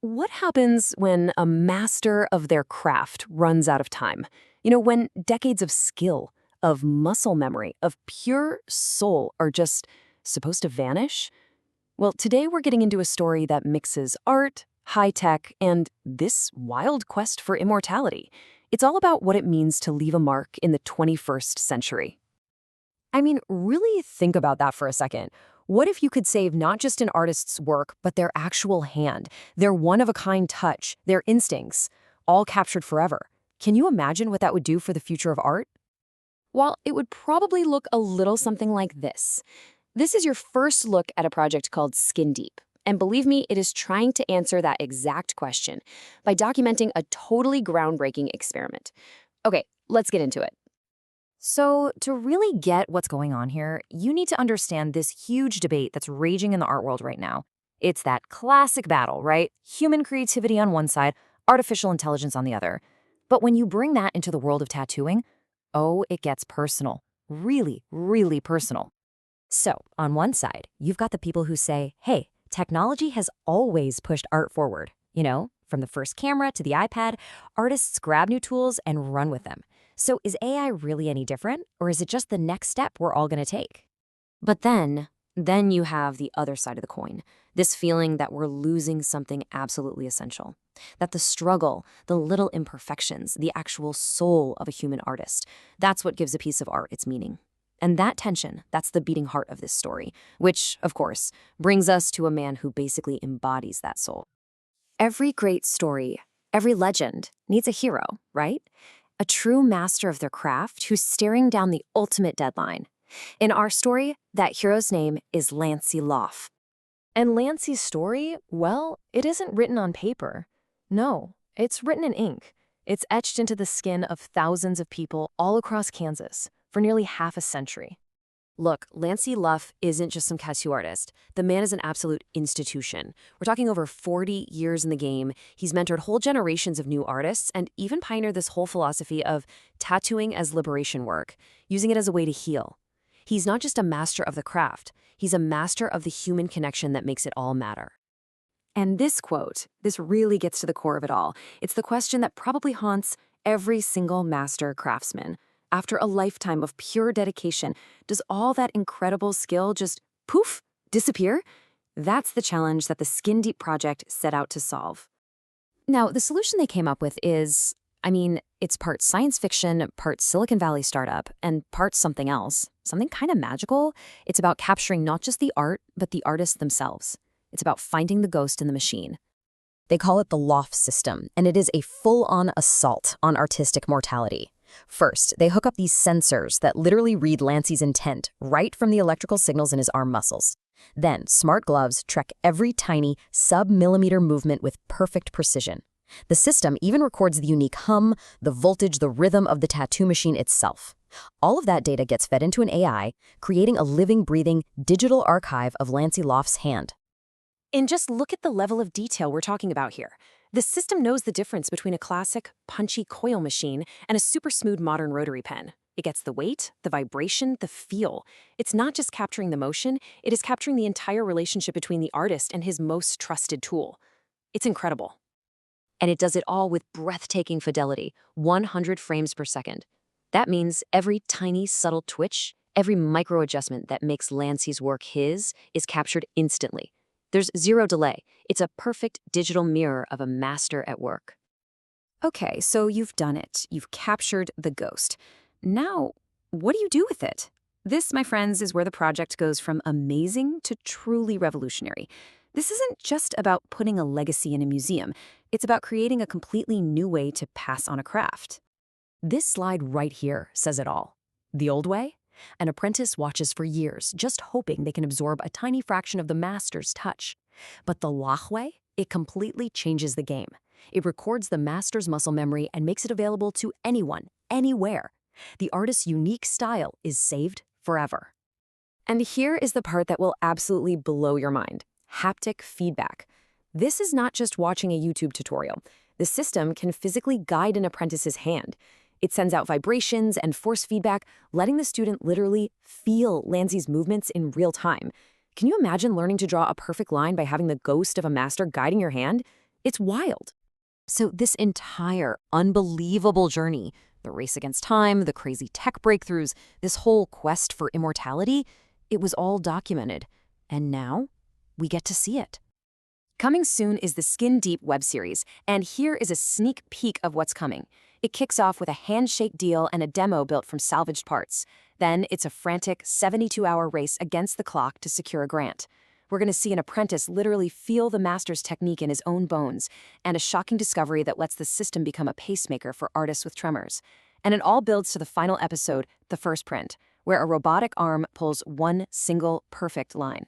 What happens when a master of their craft runs out of time? When decades of skill, of muscle memory, of pure soul are just supposed to vanish? Well, today we're getting into a story that mixes art, high tech, and this wild quest for immortality. It's all about what it means to leave a mark in the 21st century. I mean, really think about that for a second. What if you could save not just an artist's work, but their actual hand, their one-of-a-kind touch, their instincts, all captured forever? Can you imagine what that would do for the future of art? Well, it would probably look a little something like this. This is your first look at a project called Skin Deep. And believe me, it is trying to answer that exact question by documenting a totally groundbreaking experiment. Okay, let's get into it. So, to really get what's going on here, you need to understand this huge debate that's raging in the art world right now. It's that classic battle, right? Human creativity on one side, artificial intelligence on the other. But when you bring that into the world of tattooing, oh, it gets personal. Really, really personal. So, on one side, you've got the people who say, hey, technology has always pushed art forward. From the first camera to the iPad, artists grab new tools and run with them. So is AI really any different, or is it just the next step we're all going to take? But then you have the other side of the coin, this feeling that we're losing something absolutely essential, that the struggle, the little imperfections, the actual soul of a human artist, that's what gives a piece of art its meaning. And that tension, that's the beating heart of this story, which, of course, brings us to a man who basically embodies that soul. Every great story, every legend needs a hero, right? A true master of their craft who's staring down the ultimate deadline. In our story, that hero's name is Lancey Loff. And Lancey's story, well, it isn't written on paper. No, it's written in ink. It's etched into the skin of thousands of people all across Kansas for nearly half a century. Look, Lancey Loff isn't just some tattoo artist. The man is an absolute institution. We're talking over 40 years in the game. He's mentored whole generations of new artists and even pioneered this whole philosophy of tattooing as liberation work, using it as a way to heal. He's not just a master of the craft. He's a master of the human connection that makes it all matter. And this quote, this really gets to the core of it all. It's the question that probably haunts every single master craftsman. After a lifetime of pure dedication, does all that incredible skill just poof, disappear? That's the challenge that the Skin Deep project set out to solve. Now, the solution they came up with is, it's part science fiction, part Silicon Valley startup, and part something else, something kind of magical. It's about capturing not just the art, but the artists themselves. It's about finding the ghost in the machine. They call it the Loft system, and it is a full-on assault on artistic mortality. First, they hook up these sensors that literally read Lancey's intent right from the electrical signals in his arm muscles. Then, smart gloves track every tiny, sub-millimeter movement with perfect precision. The system even records the unique hum, the voltage, the rhythm of the tattoo machine itself. All of that data gets fed into an AI, creating a living, breathing, digital archive of Lancey Loft's hand. And just look at the level of detail we're talking about here. The system knows the difference between a classic, punchy coil machine and a super smooth modern rotary pen. It gets the weight, the vibration, the feel. It's not just capturing the motion, it is capturing the entire relationship between the artist and his most trusted tool. It's incredible. And it does it all with breathtaking fidelity, 100 frames per second. That means every tiny, subtle twitch, every micro adjustment that makes Lancey's work his is captured instantly. There's zero delay. It's a perfect digital mirror of a master at work. Okay, so you've done it. You've captured the ghost. Now, what do you do with it? This, my friends, is where the project goes from amazing to truly revolutionary. This isn't just about putting a legacy in a museum. It's about creating a completely new way to pass on a craft. This slide right here says it all. The old way? An apprentice watches for years, just hoping they can absorb a tiny fraction of the master's touch. But the Loff way? It completely changes the game. It records the master's muscle memory and makes it available to anyone, anywhere. The artist's unique style is saved forever. And here is the part that will absolutely blow your mind. Haptic feedback. This is not just watching a YouTube tutorial. The system can physically guide an apprentice's hand. It sends out vibrations and force feedback, letting the student literally feel Lancey's movements in real time. Can you imagine learning to draw a perfect line by having the ghost of a master guiding your hand? It's wild. So this entire unbelievable journey, the race against time, the crazy tech breakthroughs, this whole quest for immortality, it was all documented. And now we get to see it. Coming soon is the Skin Deep web series, and here is a sneak peek of what's coming. It kicks off with a handshake deal and a demo built from salvaged parts. Then it's a frantic 72-hour race against the clock to secure a grant. We're going to see an apprentice literally feel the master's technique in his own bones, and a shocking discovery that lets the system become a pacemaker for artists with tremors. And it all builds to the final episode, the first print, where a robotic arm pulls one single perfect line.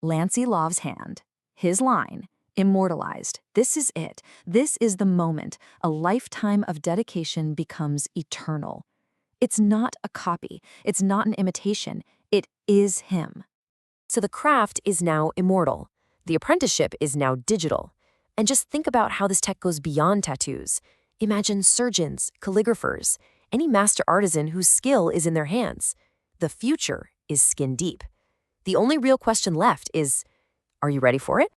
Lancey Lov's hand. His line, immortalized. This is it. This is the moment. A lifetime of dedication becomes eternal. It's not a copy. It's not an imitation. It is him. So the craft is now immortal. The apprenticeship is now digital. And just think about how this tech goes beyond tattoos. Imagine surgeons, calligraphers, any master artisan whose skill is in their hands. The future is skin deep. The only real question left is, are you ready for it?